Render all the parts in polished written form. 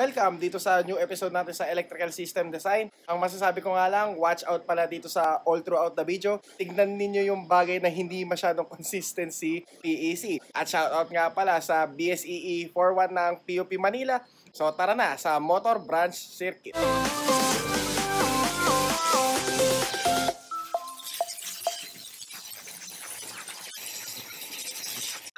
welcome dito sa new episode natin sa Electrical System Design. Ang masasabi ko nga lang, watch out pala dito sa all throughout the video. Tignan ninyo yung bagay na hindi masyadong consistency PEC. At shoutout nga pala sa BSEE 41 ng PUP Manila. So tara na sa Motor Branch Circuit.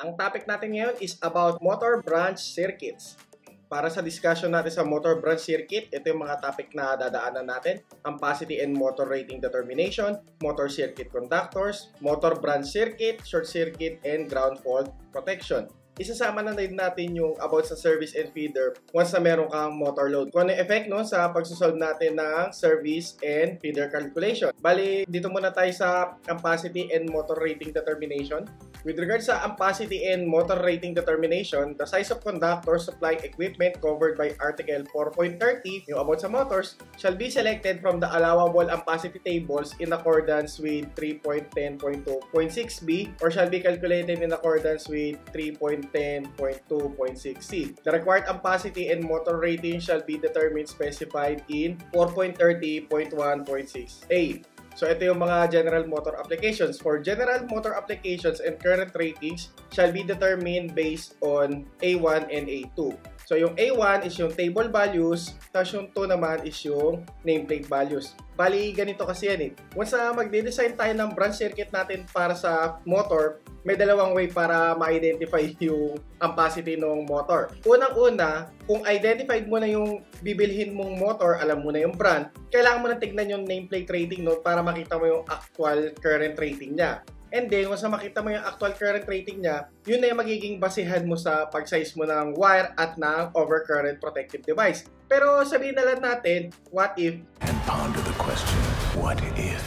Ang topic natin ngayon is about motor branch circuits. Para sa discussion natin sa motor branch circuit, ito yung mga topic na dadaanan natin. Ampacity and motor rating determination, motor circuit conductors, motor branch circuit, short circuit, and ground fault protection. Isasama na din natin yung about sa service and feeder once na meron kang motor load. Kung ano yung effect no, sa pagsusolve natin ng service and feeder calculation. Bali, dito muna tayo sa ampacity and motor rating determination. With regards sa ampacity and motor rating determination, the size of conductors supplying equipment covered by Article 4.30, yung about sa motors, shall be selected from the allowable ampacity tables in accordance with 3.10.2.6b or shall be calculated in accordance with 3.10.2.6c. The required ampacity and motor rating shall be determined specified in 4.30.1.6a. So, ito yung mga general motor applications. For general motor applications and current ratings shall be determined based on A1 and A2. So, yung A1 is yung table values, tapos yung 2 naman is yung nameplate values. Bali, ganito kasi yan eh. Once na magde-design tayo ng branch circuit natin para sa motor, may dalawang way para ma-identify yung ampacity ng motor. Unang-una, kung identified mo na yung bibilhin mong motor, alam mo na yung brand, kailangan mo na tignan yung nameplate rating nun para makita mo yung actual current rating niya. And then, once na makita mo yung actual current rating niya, yun na yung magiging basihan mo sa pag-size mo ng wire at ng overcurrent protective device. Pero sabihin na lang natin, what if? And ponder the question, what if?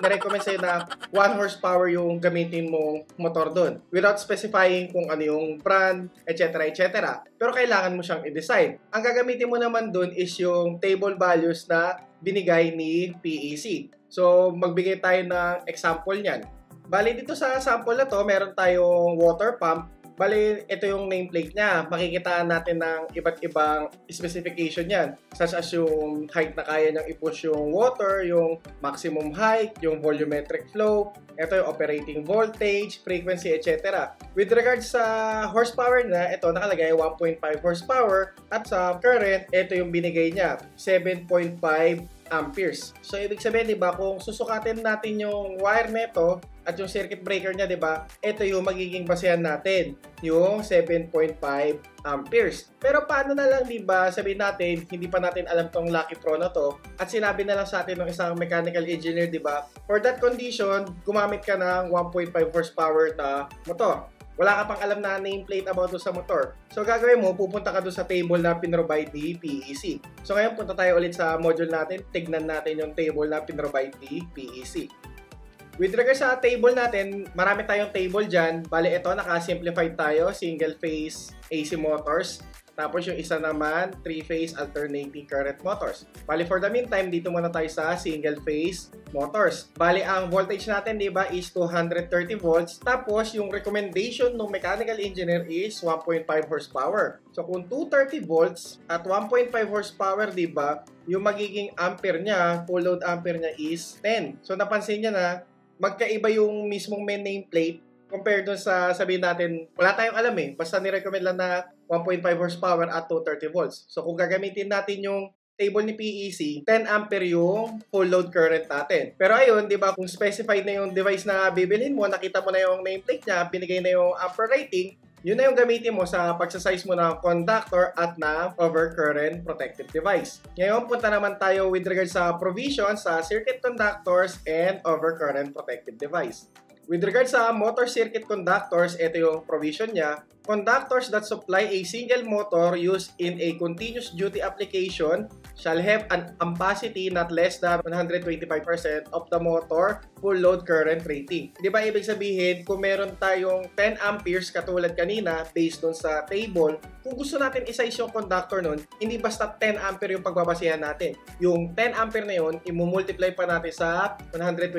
Na-recommend sa'yo na 1 horsepower yung gamitin mong motor doon without specifying kung ano yung brand, etc. etc. Pero kailangan mo siyang i-design. Ang gagamitin mo naman doon is yung table values na binigay ni PEC. So, magbigay tayo ng example niyan. Bali, dito sa sample na to, meron tayong water pump. Bali, ito yung nameplate niya. Makikitaan natin ng iba't ibang specification yan. Such as yung height na kaya niyang i-push yung water, yung maximum height, yung volumetric flow, ito yung operating voltage, frequency, etc. With regards sa horsepower na, ito nakalagay 1.5 horsepower. At sa current, ito yung binigay niya, 7.5 amperes. So, ibig sabihin, di ba, kung susukatin natin yung wire neto at yung circuit breaker niya, di ba, ito yung magiging basehan natin, yung 7.5 amperes. Pero paano na lang, di ba, sabihin natin, hindi pa natin alam tong Lucky Pro na to, at sinabi na lang sa atin ng isang mechanical engineer, di ba, for that condition, gumamit ka ng 1.5 horsepower na motor. Wala ka pang alam na nameplate about doon sa motor. So, gagawin mo, pupunta ka doon sa table na pinrovide ni PEC. So, ngayon, punta tayo ulit sa module natin. Tignan natin yung table na pinrovide ni PEC. With regards sa table natin, marami tayong table dyan. Bale, ito, naka-simplified tayo. Single phase AC motors. Tapos yung isa naman, 3-phase alternating current motors. Bali, for the meantime, dito muna tayo sa single-phase motors. Bali, ang voltage natin, di ba, is 230 volts. Tapos, yung recommendation ng mechanical engineer is 1.5 horsepower. So, kung 230 volts at 1.5 horsepower, di ba, yung magiging ampere niya, full load ampere niya is 10. So, napansin niya na, magkaiba yung mismong main nameplate compared dun sa sabihin natin, wala tayong alam eh. Basta ni-recommend lang na 1.5 horsepower at 230 volts. So, kung gagamitin natin yung table ni PEC, 10 ampere yung full load current natin. Pero ayun, di ba, kung specified na yung device na bibilhin mo, nakita mo na yung nameplate niya, binigay na yung ampere rating, yun na yung gamitin mo sa pagsasize mo ng conductor at na overcurrent protective device. Ngayon, punta naman tayo with regards sa provision sa circuit conductors and overcurrent protective device. With regards sa motor circuit conductors, ito yung provision niya. Conductors that supply a single motor used in a continuous duty application shall have an ampacity not less than 125% of the motor full load current rating. Di ba ibig sabihin, kung meron tayong 10 amperes katulad kanina based dun sa table, kung gusto natin isize yung conductor nun, hindi basta 10 ampere yung pagbabasihan natin. Yung 10 ampere na yun, imumultiply pa natin sa 125%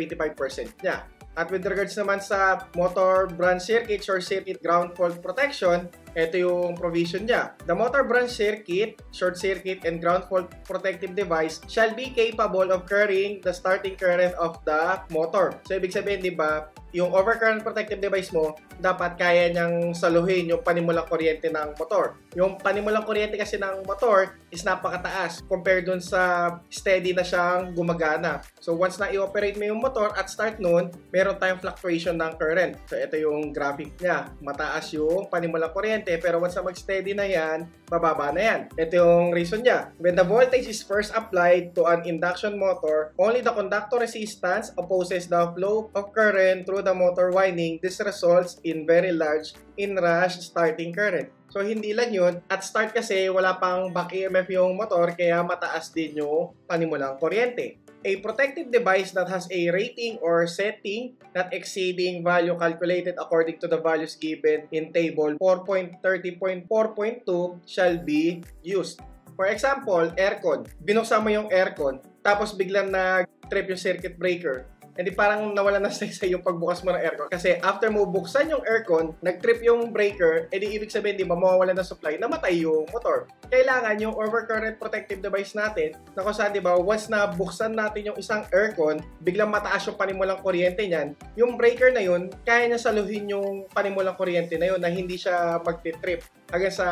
niya. At with regards naman sa motor branch circuit, short circuit, ground fault protection, Ito yung provision niya. The motor branch circuit, short circuit, and ground fault protective device shall be capable of carrying the starting current of the motor. So, ibig sabihin, di ba, yung overcurrent protective device mo, dapat kaya niyang saluhin yung panimulang kuryente ng motor. Yung panimulang kuryente kasi ng motor is napakataas compared dun sa steady na siyang gumagana. So, once na i-operate mo yung motor at start nun, meron tayong fluctuation ng current. So, ito yung graphic niya. Mataas yung panimulang kuryente, pero once na mag-steady na yan, bababa na yan. Ito yung reason niya. When the voltage is first applied to an induction motor, only the conductor resistance opposes the flow of current through the motor winding. This results in very large inrush starting current. So, hindi lang yun. At start kasi, wala pang back EMF yung motor, kaya mataas din yung panimulang kuryente. A protective device that has a rating or setting not exceeding value calculated according to the values given in table 4.30.4.2 shall be used. For example, aircon. Binuksan mo yung aircon, tapos biglang nag-trip yung circuit breaker. Hindi parang nawala na sa yung pagbukas mo ng aircon. Kasi after mo buksan yung aircon, nag-trip yung breaker, edi ibig sabihin, di ba, mawawala ng supply, namatay yung motor. Kailangan yung overcurrent protective device natin, na kung saan, di ba, once na buksan natin yung isang aircon, biglang mataas yung panimulang kuryente niyan, yung breaker na yun, kaya niya saluhin yung panimulang kuryente na yun na hindi siya magti-trip hanggang sa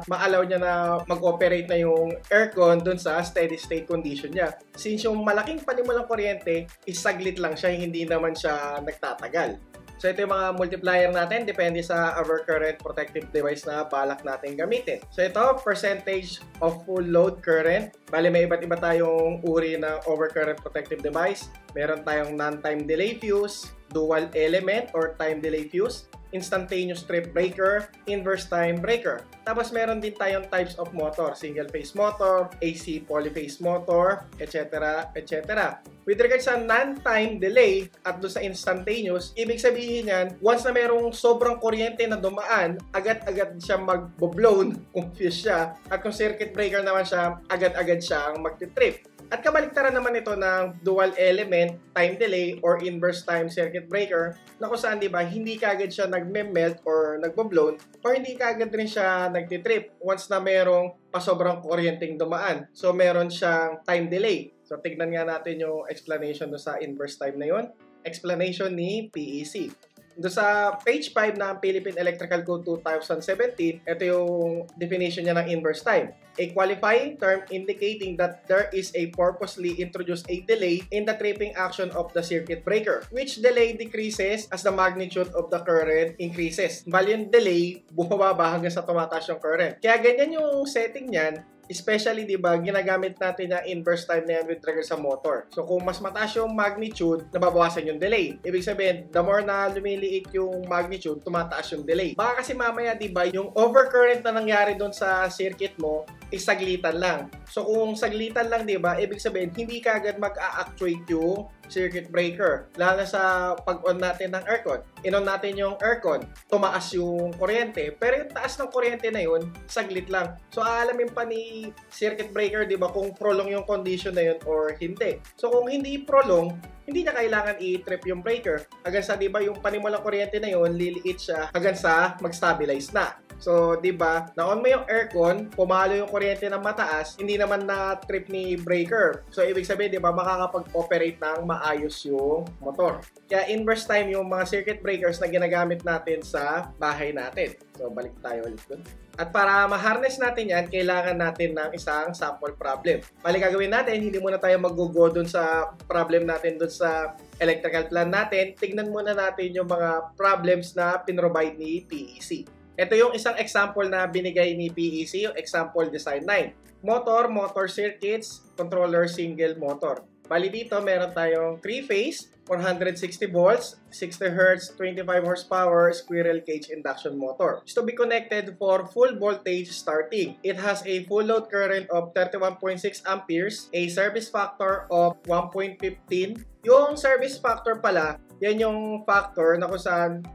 ma-allow niya na mag-operate na yung aircon dun sa steady state condition niya. Since yung malaking panimulang kuryente is saglit lang siya, hindi naman siya nagtatagal. So ito yung mga multiplier natin, depende sa overcurrent protective device na balak natin gamitin. So ito, percentage of full load current. Bali may iba't iba tayong uri ng overcurrent protective device. Meron tayong non-time delay fuse, dual element or time delay fuse, instantaneous trip breaker, inverse time breaker. Tapos meron din tayong types of motor, single phase motor, AC polyphase motor, etc. etc. With regards sa non-time delay at doon sa instantaneous, ibig sabihin yan, once na merong sobrang kuryente na dumaan, agad-agad siya mag-blown kung fuse siya. At kung circuit breaker naman siya, agad-agad siyang mag-trip. At kabaliktaran naman ito ng dual element, time delay, or inverse time circuit breaker na kung saan, di ba, hindi kaagad siya nagme-melt or nagbo-blown or hindi kaagad rin siya nagtitrip once na merong pasobrang kuryenteng dumaan. So, meron siyang time delay. So, tignan nga natin yung explanation do sa inverse time na yun. Explanation ni PEC. Do sa page 5 ng Philippine Electrical Code 2017, ito yung definition niya ng inverse time. A qualifying term indicating that there is a purposely introduced a delay in the tripping action of the circuit breaker, which delay decreases as the magnitude of the current increases. Bali yung delay, bumababa hanggang sa tumataas yung current. Kaya ganyan yung setting niyan. Especially, di ba, ginagamit natin yung inverse time na yan with regard sa motor. So, kung mas mataas yung magnitude, nababawasan yung delay. Ibig sabihin, the more na lumiliit yung magnitude, tumataas yung delay. Baka kasi mamaya, di ba, yung overcurrent na nangyari doon sa circuit mo, is saglitan lang. So, kung saglitan lang, di ba, ibig sabihin, hindi ka agad mag-a-actuate yung circuit breaker. Lalo na sa pag-on natin ng aircon. In-on natin yung aircon, tumaas yung kuryente. Pero yung taas ng kuryente na yun, saglit lang. So, aalamin pa ni circuit breaker, di ba, kung prolong yung condition na yun or hindi. So, kung hindi prolong, hindi na kailangan i-trip yung breaker. Hanggang sa, di ba, yung panimulang kuryente na yun, liliit siya hanggang sa mag-stabilize na. So, di ba, na-on mo yung aircon, pumalo yung kuryente ng mataas, hindi naman na-trip ni breaker. So, ibig sabihin, di ba, makakapag-operate ng maayos yung motor. Kaya inverse time yung mga circuit breakers na ginagamit natin sa bahay natin. So, balik tayo ulit dun. At para ma-harness natin yan, kailangan natin ng isang sample problem. Bali, gagawin natin, hindi muna tayo mag-go dun sa problem natin dun sa electrical plan natin. Tignan muna natin yung mga problems na pinrovide ni PEC. Ito yung isang example na binigay ni PEC, yung example design 9. Motor circuits, controller, single motor. Bali dito, meron tayong 3-phase, 460 volts, 60 Hz, 25 horsepower, squirrel cage induction motor. It's to be connected for full voltage starting. It has a full load current of 31.6 amperes, a service factor of 1.15. Yung service factor pala, yan yung factor na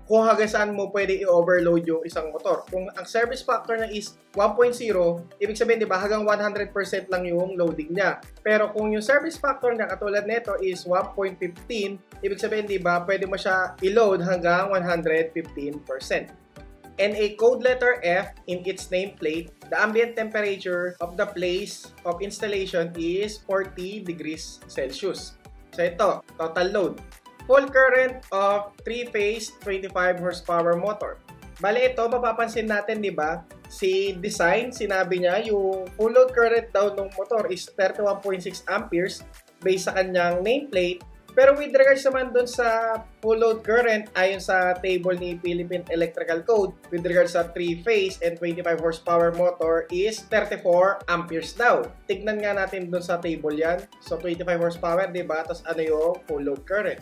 kung hanggang saan mo pwede i-overload yung isang motor. Kung ang service factor na is 1.0, ibig sabihin, di ba, hanggang 100% lang yung loading niya. Pero kung yung service factor niya katulad nito is 1.15, ibig sabihin, di ba, pwede mo siya i-load hanggang 115%. and a code letter F in its nameplate, the ambient temperature of the place of installation is 40 degrees Celsius. So ito, total load. Full current of 3-phase 25 horsepower motor. Bale ito, mapapansin natin, di ba? Si design, sinabi niya, yung full load current daw ng motor is 31.6 amperes based sa kanyang nameplate. Pero with regards naman dun sa full load current, ayon sa table ni Philippine Electrical Code, with regards sa 3-phase and 25 horsepower motor is 34 amperes daw. Tignan nga natin dun sa table yan. So 25 horsepower, di ba? Tapos ano yung full load current?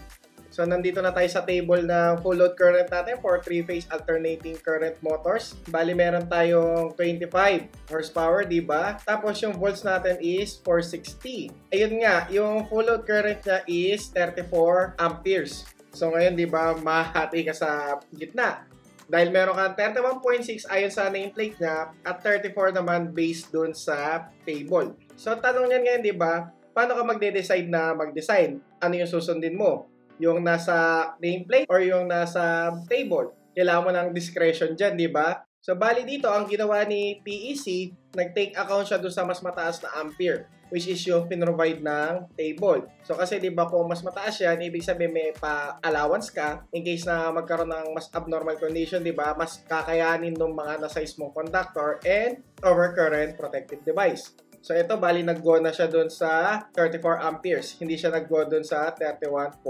So, nandito na tayo sa table na full load current natin for 3-phase alternating current motors. Bali, meron tayong 25 horsepower, di ba? Tapos, yung volts natin is 460. Ayun nga, yung full load current niya is 34 amperes. So, ngayon, di ba, mahati ka sa gitna. Dahil meron kang 31.6 ayon sa nameplate niya at 34 naman based dun sa table. So, tanong niyan ngayon, di ba, paano ka magde-decide na mag-design? Ano yung susundin mo? Yung nasa nameplate or yung nasa table. Kailangan mo ng discretion dyan, di ba? So, bali dito, ang ginawa ni PEC, nag-take account siya doon sa mas mataas na ampere, which is yung pinrovide ng table. So, kasi di ba kung mas mataas yan, ibig sabihin may pa-allowance ka in case na magkaroon ng mas abnormal condition, di ba? Mas kakayanin ng mga nasize mong conductor and overcurrent protective device. So, ito, bali, nag-go na siya dun sa 34 amperes. Hindi siya nag-go dun sa 31.6.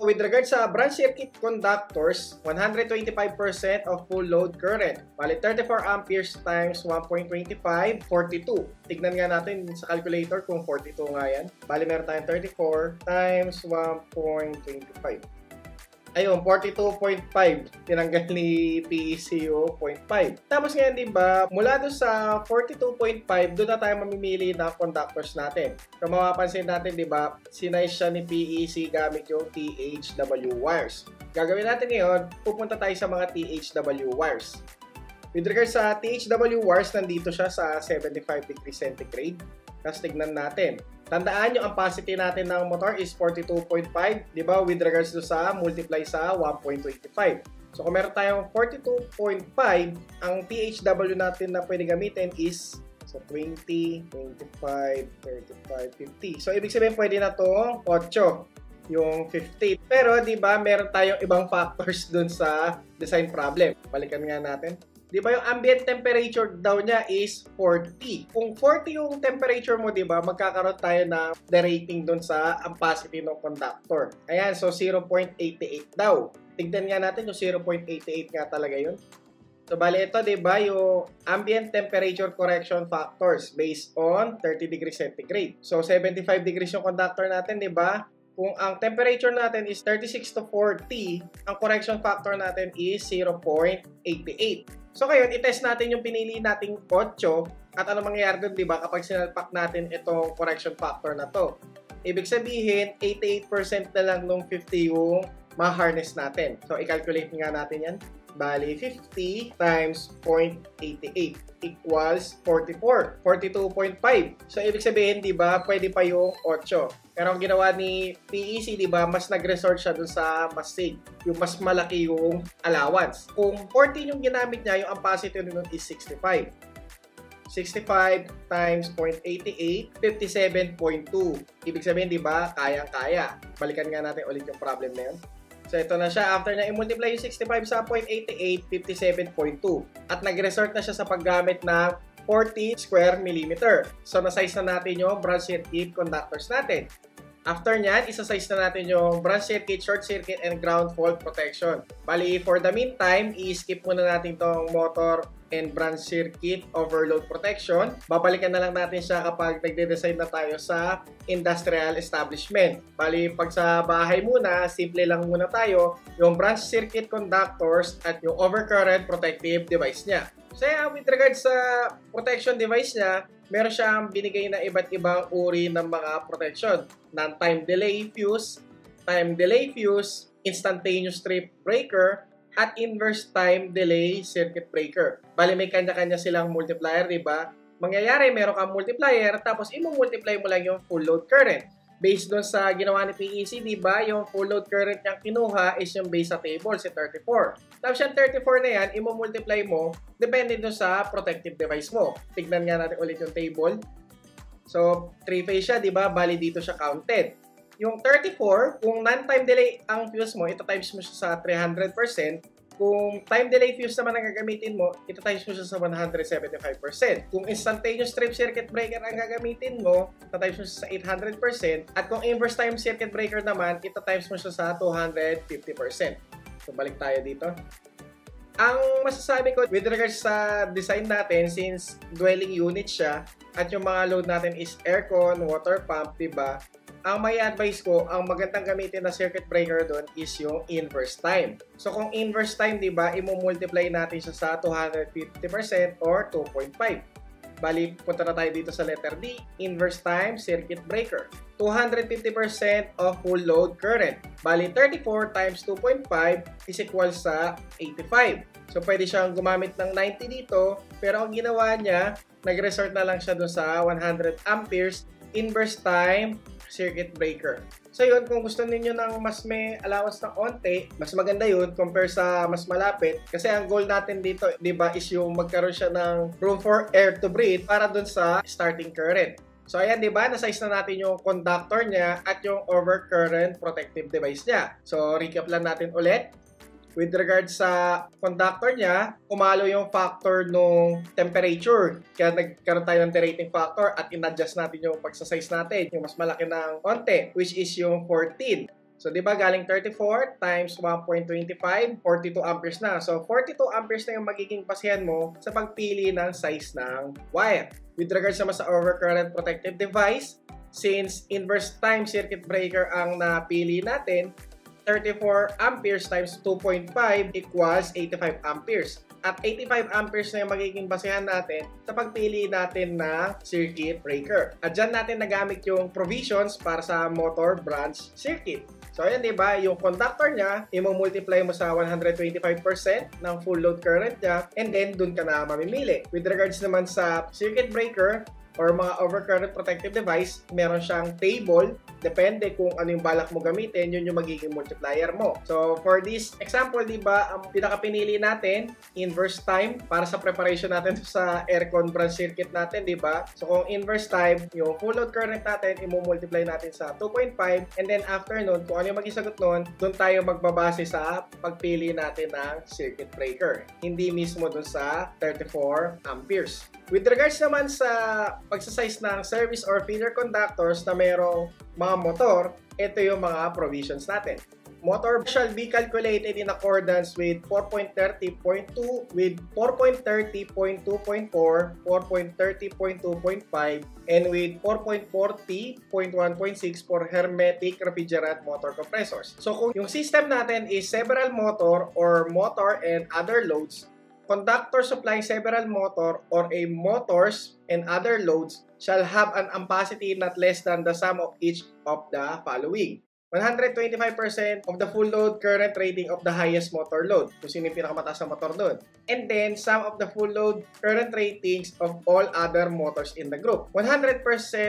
With regard sa branch circuit conductors, 125% of full load current. Bali, 34 amperes times 1.25, 42. Tignan nga natin sa calculator kung 42 nga yan. Bali, meron tayong 34 times 1.25. Ayun, 42.5. Tinanggal ni PEC yung 0.5. Tapos ngayon, di ba, mula doon sa 42.5, doon na tayo mamimili ng conductors natin. Kung mapapansin natin, di ba, sinize siya ni PEC gamit yung THW wires. Gagawin natin ngayon, pupunta tayo sa mga THW wires. With regards sa THW wires, nandito siya sa 75 degrees centigrade. Tapos tignan natin. Tandaan yung ampacity natin ng motor is 42.5, di ba? With regards to sa multiply sa 1.25. So kung meron tayong 42.5, ang THW natin na pwede gamitin is so 20, 25, 35, 50. So ibig sabihin pwede na tong 8, yung 50. Pero di ba meron tayong ibang factors dun sa design problem. Balikan nga natin. Di ba yung ambient temperature daw niya is 40. Kung 40 yung temperature mo, di ba, magkakaroon tayo ng derating dun sa ampacity ng conductor. Ayan, so 0.88 daw. Tignan nga natin yung 0.88 nga talaga yun. So, bali ito, di ba, yung ambient temperature correction factors based on 30 degrees centigrade. So, 75 degrees yung conductor natin, di ba? Kung ang temperature natin is 36 to 40, ang correction factor natin is 0.88. So ngayon, i-test natin yung pinili nating 8 at ano mangyayari doon, di ba, kapag sinalpak natin itong correction factor na to. Ibig sabihin, 88% na lang nung 50 yung ma-harness natin. So, i-calculate nga natin yan. Bali, 50 times 0.88 equals 44. 42.5. So, ibig sabihin, di ba, pwede pa yung 8. Pero ang ginawa ni PEC, di ba, mas nag-resort siya dun sa mas sig. Yung mas malaki yung allowance. Kung 14 yung ginamit niya, yung ampacity nun is 65. 65 times 0.88, 57.2. Ibig sabihin, di ba, kayang-kaya. Balikan nga natin ulit yung problem na yun. So, ito na siya. After na i-multiply yung 65 sa 0.88, 57.2. At nag-resort na siya sa paggamit ng 40 square millimeter. So, na-size na natin yung branch circuit conductors natin. After nyan, isa-size na natin yung branch circuit, short circuit, and ground fault protection. Bali, for the meantime, i-skip muna natin tong motor and branch circuit overload protection. Babalikan na lang natin siya kapag nagde-design na tayo sa industrial establishment. Bali, pag sa bahay muna, simple lang muna tayo, yung branch circuit conductors at yung overcurrent protective device niya. So, with regards sa protection device niya, meron siyang binigay na iba't ibang uri ng mga protection. Non-time delay fuse, time delay fuse, instantaneous strip breaker, at inverse time delay circuit breaker. Bali, may kanya-kanya silang multiplier, di ba? Mangyayari, meron kang multiplier, tapos i-multiply mo lang yung full load current. Based doon sa ginawa ni PEC, di ba, yung full load current niyang kinuha is yung base sa table, si 34. Tapos yung 34 na yan, i-multiply mo, depende doon sa protective device mo. Tignan nga natin ulit yung table. So, 3-phase siya, di ba? Bali dito siya counted. Yung 34, kung non-time delay ang fuse mo, ito times mo siya sa 300%. Kung time delay fuse naman ang gagamitin mo, ito times mo siya sa 175%. Kung instantaneous strip circuit breaker ang gagamitin mo, ito times mo siya sa 800%. At kung inverse time circuit breaker naman, ito times mo siya sa 250%. So, balik tayo dito. Ang masasabi ko with regards sa design natin, since dwelling unit siya, at yung mga load natin is aircon, water pump, diba? Ang may advice ko, ang magandang gamitin na circuit breaker doon is yung inverse time. So kung inverse time, di ba, i-multiply natin siya sa 250% or 2.5. Bali, punta na tayo dito sa letter D, inverse time circuit breaker. 250% of full load current. Bali, 34 times 2.5 is equal sa 85. So pwede siyang gumamit ng 90 dito, pero ang ginawa niya, nag-resort na lang siya doon sa 100 amperes inverse time circuit breaker. So yun, kung gusto ninyo ng mas may allowance na onte, mas maganda yun compare sa mas malapit. Kasi ang goal natin dito, di ba, is yung magkaroon siya ng room for air to breathe para dun sa starting current. So ayan, di ba, na-size na natin yung conductor niya at yung overcurrent protective device niya. So recap lang natin ulit. With regards sa conductor niya, umalo yung factor ng temperature. Kaya nagkaroon tayo ng derating factor at in-adjust natin yung pagsasize natin. Yung mas malaki ng konti, which is yung 14. So, di ba, galing 34 times 1.25, 42 amperes na. So, 42 amperes na yung magiging basihan mo sa pagpili ng size ng wire. With regards naman sa overcurrent protective device, since inverse time circuit breaker ang napili natin, 34 amperes times 2.5 equals 85 amperes. At 85 amperes na yung magiging basehan natin sa pagpili natin ng circuit breaker. At dyan natin nagamit yung provisions para sa motor branch circuit. So ayan, diba, yung conductor niya, i-multiply mo sa 125% ng full load current niya, and then dun ka na mamimili. With regards naman sa circuit breaker, or mga overcurrent protective device, meron siyang table. Depende kung ano yung balak mo gamitin, yun yung magiging multiplier mo. So, for this example, di ba, ang pinakapinili natin, inverse time, para sa preparation natin sa aircon branch circuit natin, di ba? So, kung inverse time, yung full load current natin, i-multiply natin sa 2.5, and then after nun, kung ano yung maging sagot nun, doon tayo magbabase sa pagpili natin ng circuit breaker. Hindi mismo doon sa 34 amperes. With regards naman sa pagsasize ng service or feeder conductors na mayroong mga motor, ito yung mga provisions natin. Motor shall be calculated in accordance with 4.30.2, with 4.30.2.4, 4.30.2.5, and with 4.40.1.6 for hermetic refrigerant motor compressors. So kung yung system natin is several motor or motor and other loads, conductor supplying several motor or a motors and other loads shall have an ampacity not less than the sum of each of the following. 125% of the full load current rating of the highest motor load, kung sino yung pinakamataas na motor doon. And then, sum of the full load current ratings of all other motors in the group. 100%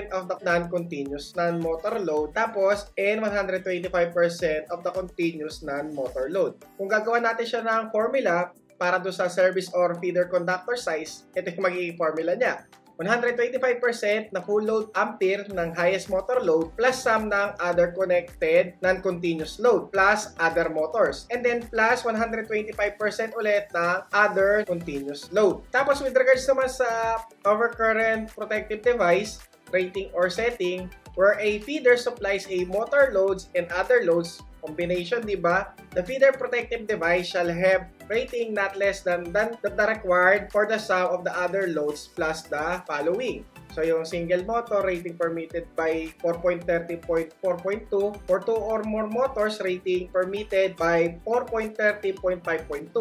of the non-continuous non-motor load, tapos, and 125% of the continuous non-motor load. Kung gagawa natin siya ng formula, para doon sa service or feeder conductor size, ito yung magiging formula niya. 125% na full load ampere ng highest motor load plus sum ng other connected non-continuous load plus other motors. And then plus 125% ulit ng other continuous load. Tapos with regards naman sa overcurrent protective device, rating or setting, where a feeder supplies a motor loads and other loads combination, di ba? The feeder protective device shall have rating not less than the required for the sum of the other loads plus the following. So, yung single motor rating permitted by 4.30.4.2, for 2 or more motors rating permitted by 4.30.5.2.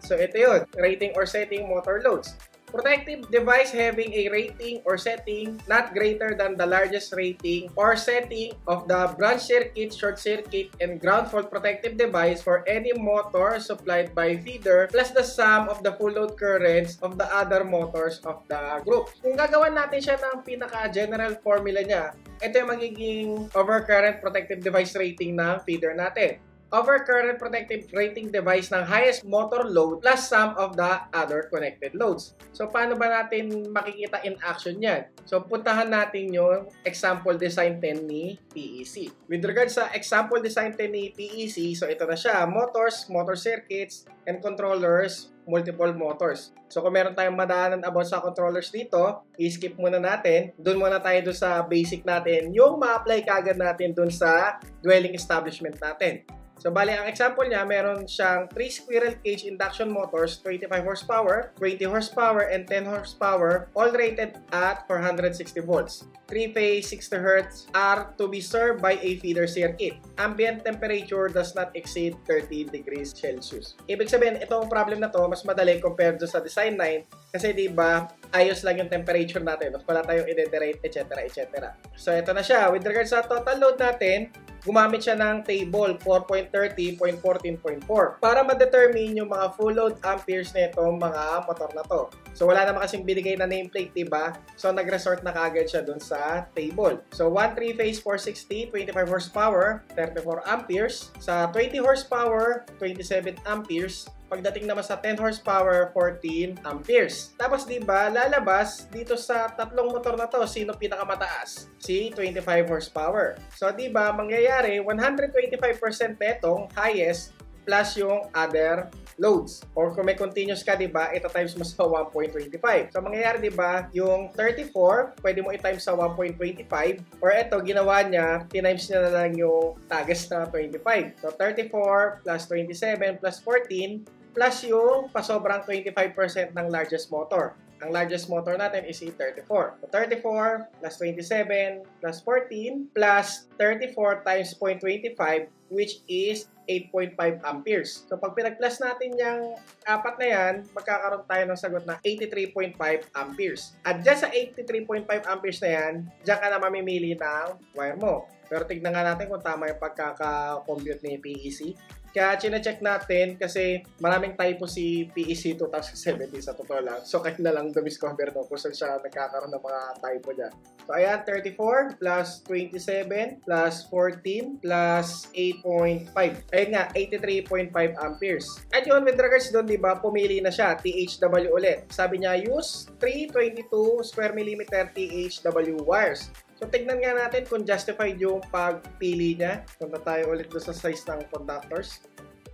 So, ito yun, rating or setting motor loads. Protective device having a rating or setting not greater than the largest rating or setting of the branch circuit, short circuit, and ground fault protective device for any motor supplied by feeder plus the sum of the full load currents of the other motors of the group. Kung gagawan natin siya ng pinaka-general formula niya, ito yung magiging overcurrent protective device rating ng feeder natin. Overcurrent protective rating device ng highest motor load plus sum of the other connected loads. So, paano ba natin makikita in action yan? So, puntahan natin yung example design 10 ni PEC. With regards sa example design 10 ni PEC, so ito na siya, motors, motor circuits, and controllers, multiple motors. So, kung meron tayong madaanan about sa controllers dito, i-skip muna natin. Doon muna tayo doon sa basic natin, yung ma-apply kagad natin doon sa dwelling establishment natin. So, bali, ang example niya, meron siyang 3 squirrel cage induction motors, 25 horsepower, 20 horsepower, and 10 horsepower, all rated at 460 volts. 3-phase 60 Hz are to be served by a feeder circuit. Ambient temperature does not exceed 30 degrees Celsius. Ibig sabihin, itong problem na to, mas madali compared sa design 9, kasi diba, ayos lang yung temperature natin. Wala tayong i-derate, etc. etc. So, ito na siya. With regards sa total load natin, gumamit siya ng table 4.30.14.4 para ma-determine yung mga full load amperes na itong mga motor na to. So, wala naman kasing binigay na nameplate, diba? So, nag-resort na kagad siya dun sa table. So, 1 3-phase 460, 25 horsepower, 34 amperes. Sa 20 horsepower, 27 amperes. Pagdating naman sa 10 horsepower, 14 amperes. Tapos, diba, lalabas dito sa tatlong motor na to, sino pinakamataas? Si 25 horsepower. So, diba, mangyayari, 125% netong highest plus yung other loads. Or kung may continuous ka, diba, ito times mo sa 1.25. So, mangyayari, diba, yung 34, pwede mo i-times sa 1.25. Or ito, ginawa niya, tinimes niya na lang yung tagas na 25. So, 34 plus 27 plus 14 plus yung pasobrang 25% ng largest motor. Ang largest motor natin is E34. So, 34 plus 27 plus 14 plus 34 times 0.25, which is 8.5 amperes. So, pag pinag-plus natin yung apat na yan, magkakaroon tayo ng sagot na 83.5 amperes. At dyan sa 83.5 amperes na yan, dyan ka na mamimili ng wire mo. Pero tignan nga natin kung tama yung pagkaka-compute ni PEC. Kaya chine-check natin kasi maraming typo si PEC 2017 sa totoo lang. So, kahit na lang dumiscover no, kung saan siya nagkakaroon ng mga typo dyan. So, ayan, 34 plus 27 plus 14 plus 8.5. Ayun nga, 83.5 amperes. At yun, with regards doon, diba, pumili na siya, THW ulit. Sabi niya, use 322 square millimeter THW wires. So, tignan nga natin kung justified yung pagpili niya. Punta tayo ulit doon sa size ng conductors.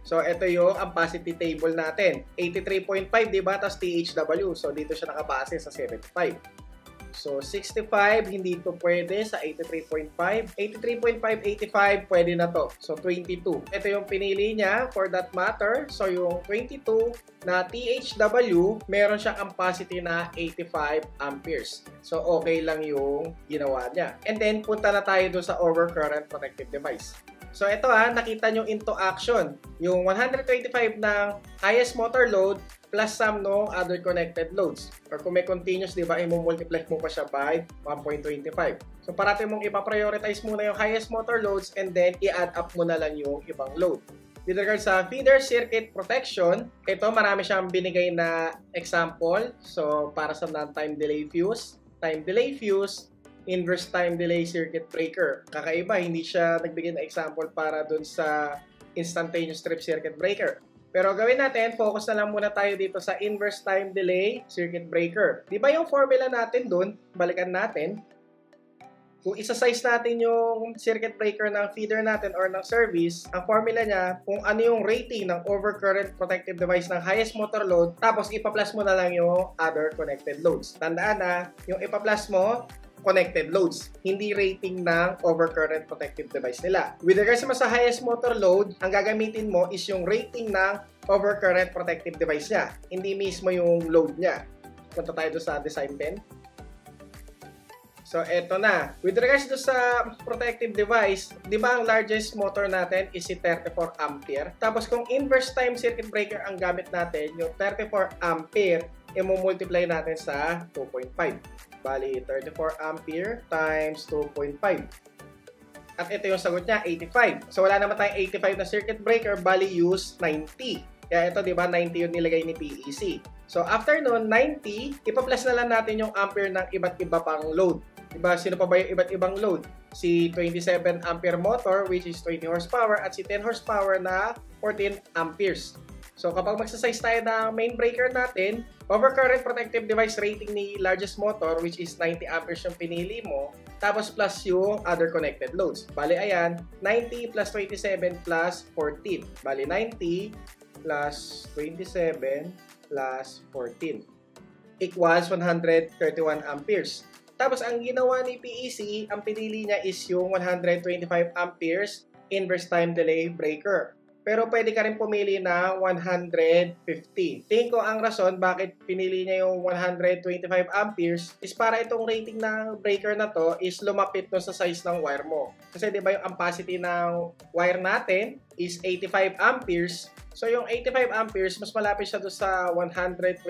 So, ito yung ampacity table natin. 83.5, diba? Tapos THW. So, dito siya nakabase sa 75. So, 65, hindi ito pwede sa 83.5. 83.5, 85, pwede na to. So, 22. Ito yung pinili niya for that matter. So, yung 22 na THW, meron siyang ampacity na 85 amperes. So, okay lang yung ginawa niya. And then, punta na tayo doon sa overcurrent protective device. So, ito nakita nyo into action. Yung 125 ng highest motor load plus some no other connected loads. Or kung may continuous, di ba, i-multiply mo pa siya by 1.25. So, parati mong ipaprioritize muna yung highest motor loads and then i-add up mo na lang yung ibang load. With regards sa feeder circuit protection, ito marami siyang binigay na example. So, para sa non-time delay fuse, time delay fuse, inverse time delay circuit breaker. Kakaiba, hindi siya nagbigay na example para dun sa instantaneous strip circuit breaker. Pero gawin natin, focus na lang muna tayo dito sa inverse time delay circuit breaker. Di ba yung formula natin dun, balikan natin, kung isa-size natin yung circuit breaker ng feeder natin or ng service, ang formula niya, kung ano yung rating ng overcurrent protective device ng highest motor load, tapos ipa-plus mo na lang yung other connected loads. Tandaan na, yung ipa-plus mo, connected loads, hindi rating ng overcurrent protective device nila. With regards sa highest motor load, ang gagamitin mo is yung rating ng overcurrent protective device niya, hindi mismo yung load niya. Punta tayo doon sa design 10. So, eto na. With regards to sa protective device, di ba ang largest motor natin is si 34 ampere? Tapos kung inverse time circuit breaker ang gamit natin, yung 34 ampere i-multiply natin sa 2.5. Bali, 34 ampere times 2.5. At ito yung sagot niya, 85. So, wala naman tayong 85 na circuit breaker, bali use 90. Kaya ito, di ba, 90 yung nilagay ni PEC. So, after nun, 90, ipa-plus na lang natin yung ampere ng iba't iba pang load. Diba, sino pa ba yung iba't ibang load? Si 27 ampere motor, which is 20 horsepower, at si 10 horsepower na 14 amperes. So, kapag magsasize tayo ng main breaker natin, overcurrent protective device rating ni largest motor, which is 90 amperes yung pinili mo, tapos plus yung other connected loads. Bali, ayan, 90 plus 27 plus 14. Bali, 90 plus 27 plus 14 equals 131 amperes. Tapos, ang ginawa ni PEC, ang pinili niya is yung 125 amperes inverse time delay breaker. Pero pwede ka rin pumili na 150. Tingin ko ang rason bakit pinili niya yung 125 amperes is para itong rating ng breaker na to is lumapit no sa size ng wire mo. Kasi di ba yung ampacity ng wire natin is 85 amperes. So yung 85 amperes, mas malapit siya doon sa 125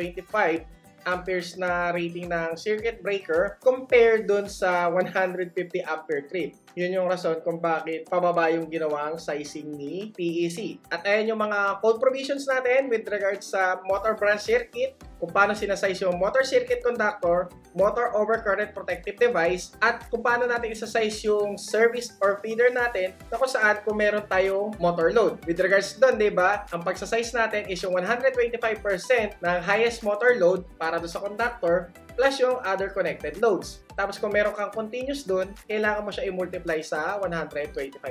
amperes na rating ng circuit breaker compared doon sa 150 ampere trip. Yun yung rason kung bakit pababa yung ginawang sizing ni PEC. At ayan yung mga code provisions natin with regards sa motor branch circuit, kung paano sinasize yung motor circuit conductor, motor overcurrent protective device, at kung paano natin isasize yung service or feeder natin na kung saan kung meron tayong motor load. With regards doon, diba, ang pagsasize natin is yung 125% ng highest motor load para doon sa conductor plus yung other connected loads. Tapos kung meron kang continuous doon, kailangan mo siya i-multiply sa 125%.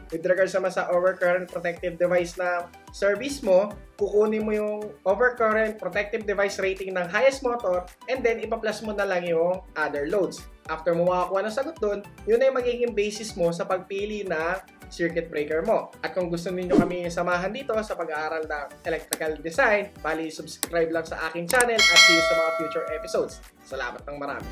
With regards naman sa overcurrent protective device na service mo, kukunin mo yung overcurrent protective device rating ng highest motor and then ipa-plus mo na lang yung other loads. After mo makakuha ng sagot doon, yun ay magiging basis mo sa pagpili na circuit breaker mo. At kung gusto niyo kami samahan dito sa pag-aaral ng electrical design, bali subscribe lang sa aking channel at see you sa mga future episodes. Salamat ng marami.